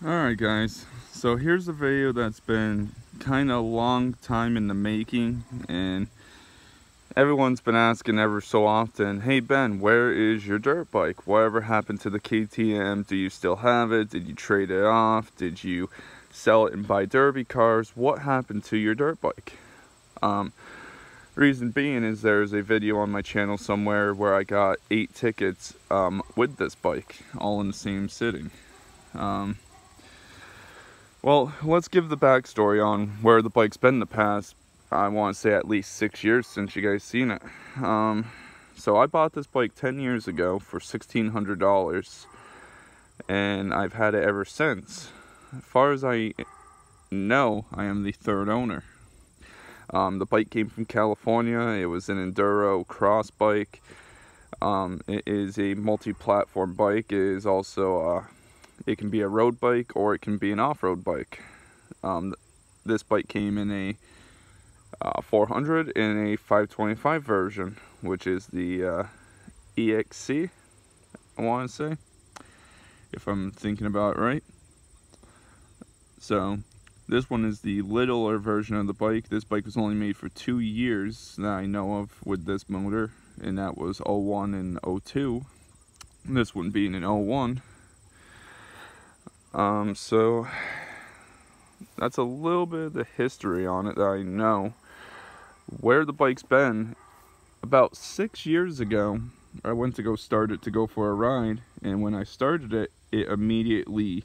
Alright guys, so here's a video that's been kind of a long time in the making, and everyone's been asking ever so often, hey Ben, where is your dirt bike? Whatever happened to the KTM? Do you still have it? Did you trade it off? Did you sell it and buy derby cars? What happened to your dirt bike? Reason being is there's a video on my channel somewhere where I got 8 tickets with this bike, all in the same sitting. Well, let's give the backstory on where the bike's been in the past. I want to say at least 6 years since you guys seen it. So I bought this bike 10 years ago for $1,600, and I've had it ever since. As far as I know, I am the 3rd owner. The bike came from California. It was an enduro cross bike. It is a multi-platform bike. It is also it can be a road bike or it can be an off-road bike. This bike came in a 400 and a 525 version, which is the EXC, I want to say, if I'm thinking about it right. So this one is the littler version of the bike. This bike was only made for 2 years that I know of with this motor, and that was 01 and 02. This one being an 01. So that's a little bit of the history on it that I know. Where the bike's been, about 6 years ago, I went to go start it to go for a ride, and when I started it, it immediately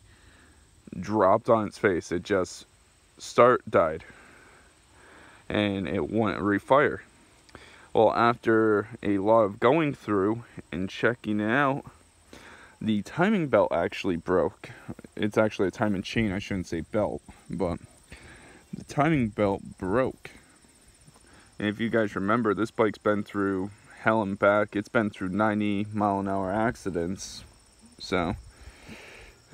dropped on its face. It just died, and it wouldn't refire. Well, after a lot of going through and checking it out, the timing belt actually broke. It's actually a timing chain, I shouldn't say belt, but the timing belt broke. And if you guys remember, this bike's been through hell and back. It's been through 90-mile-an-hour accidents, so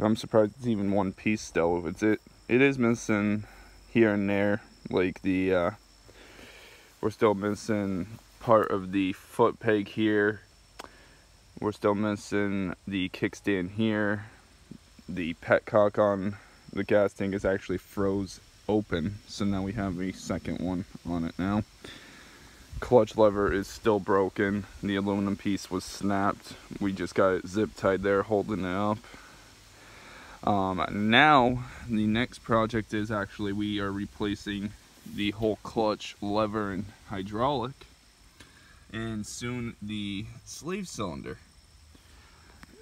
I'm surprised it's even one piece still. It is missing here and there, like the we're still missing part of the foot peg here. We're still missing the kickstand here. The petcock on the gas tank is actually froze open, so now we have a second one on it now. Clutch lever is still broken. The aluminum piece was snapped. We just got it zip tied there, holding it up. Now the next project is actually we are replacing the whole clutch, lever, and hydraulic, and soon the slave cylinder,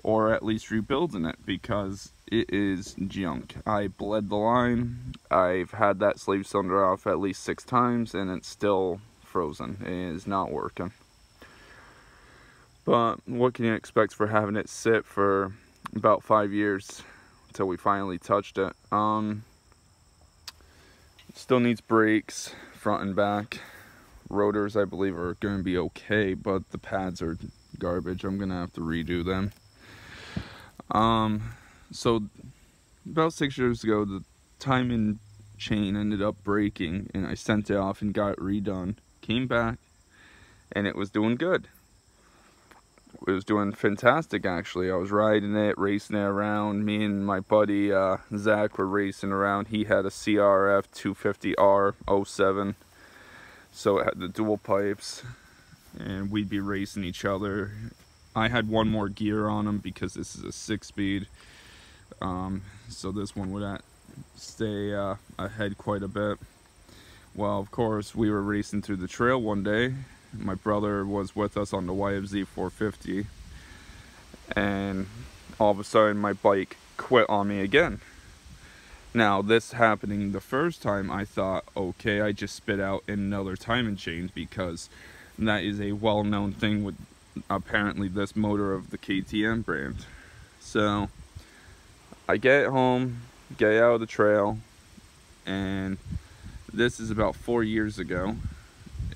or at least rebuilding it, because it is junk. I bled the line. I've had that slave cylinder off at least 6 times, and it's still frozen. It is not working. But what can you expect for having it sit for about 5 years until we finally touched it? Still needs brakes, front and back. Rotors, I believe, are going to be okay, but the pads are garbage. I'm going to have to redo them. So about 6 years ago, the timing chain ended up breaking, and I sent it off and got it redone. Came back, and it was doing good. It was doing fantastic, actually. I was riding it, racing it around. Me and my buddy Zach were racing around. He had a CRF 250R 07, so it had the dual pipes, and we'd be racing each other. I had one more gear on him because this is a 6-speed, so this one would stay ahead quite a bit. Well, of course, we were racing through the trail one day. My brother was with us on the YFZ 450, and all of a sudden my bike quit on me again. Now, this happening the first time, I thought, okay, I just spit out another timing chain, because that is a well-known thing with apparently this motor of the KTM brand. So I get home, get out of the trail, and this is about 4 years ago,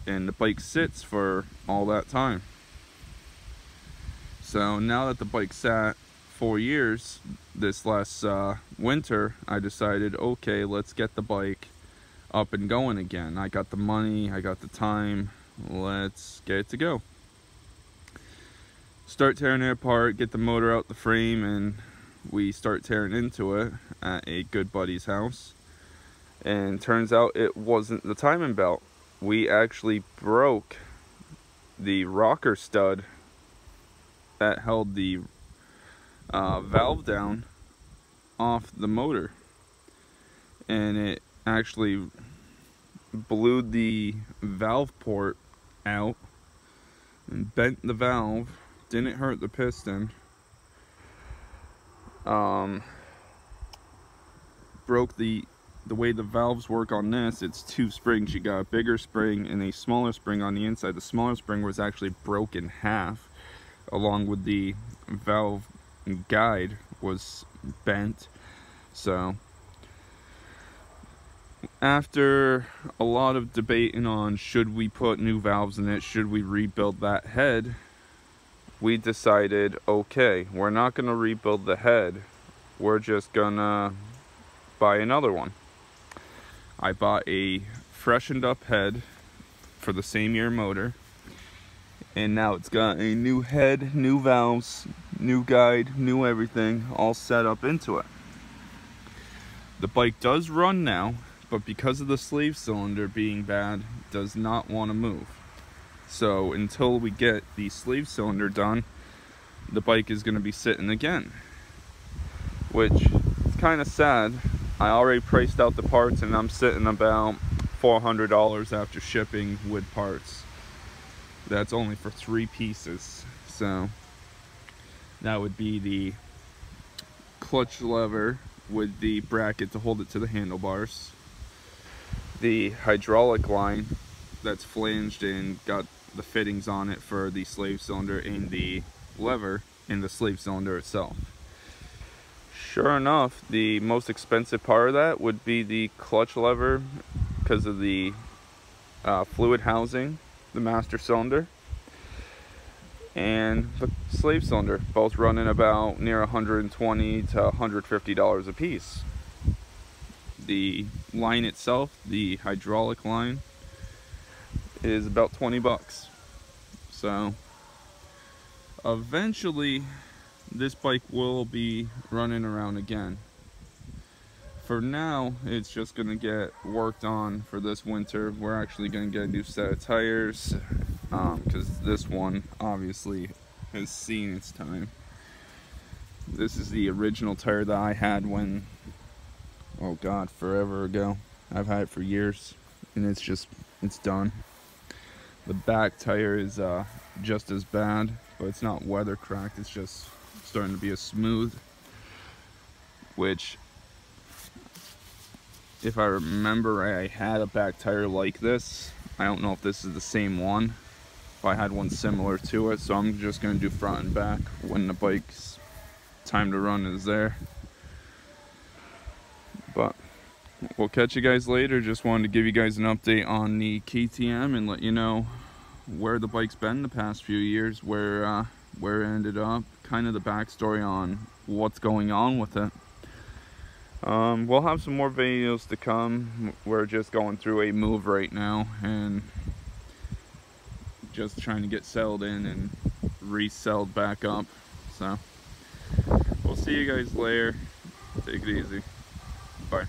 and the bike sits for all that time. So now that the bike sat 4 years, this last winter, I decided, okay, let's get the bike up and going again. I got the money, I got the time, let's get it to go. Start tearing it apart, get the motor out the frame, and we start tearing into it at a good buddy's house, and turns out it wasn't the timing belt. We actually broke the rocker stud that held the valve down off the motor, and it actually blew the valve port out and bent the valve. Didn't hurt the piston. Broke the way the valves work on this. It's two springs. You got a bigger spring and a smaller spring on the inside. The smaller spring was actually broken in half, along with the valve guide was bent. So after a lot of debating on should we put new valves in it, should we rebuild that head, we decided, okay, we're not gonna rebuild the head, we're just gonna buy another one. I bought a freshened up head for the same year motor, and now it's got a new head, new valves, new guide, new everything all set up into it. The bike does run now, but because of the slave cylinder being bad, does not want to move. So until we get the slave cylinder done, the bike is going to be sitting again, which is kind of sad. I already priced out the parts, and I'm sitting about $400 after shipping with parts. That's only for 3 pieces. So that would be the clutch lever with the bracket to hold it to the handlebars, the hydraulic line that's flanged and got the fittings on it for the slave cylinder, and the lever in the slave cylinder itself. Sure enough, the most expensive part of that would be the clutch lever, because of the fluid housing, the master cylinder, and the slave cylinder, both running about near $120 to $150 a piece. The line itself, the hydraulic line, is about 20 bucks. So eventually this bike will be running around again. For now, it's just gonna get worked on for this winter. We're actually gonna get a new set of tires, because this one obviously has seen its time. This is the original tire that I had when, oh god, forever ago. I've had it for years, and it's done. The back tire is just as bad, but it's not weather cracked, it's just starting to be a smooth, which, if I remember right, I had a back tire like this. I don't know if this is the same one, but I had one similar to it, so I'm just going to do front and back when the bike's time to run is there. But we'll catch you guys later. Just wanted to give you guys an update on the KTM and let you know where the bike's been the past few years, where it ended up, kind of the backstory on what's going on with it. We'll have some more videos to come. We're just going through a move right now and just trying to get settled in and resettled back up. So we'll see you guys later. Take it easy. Bye.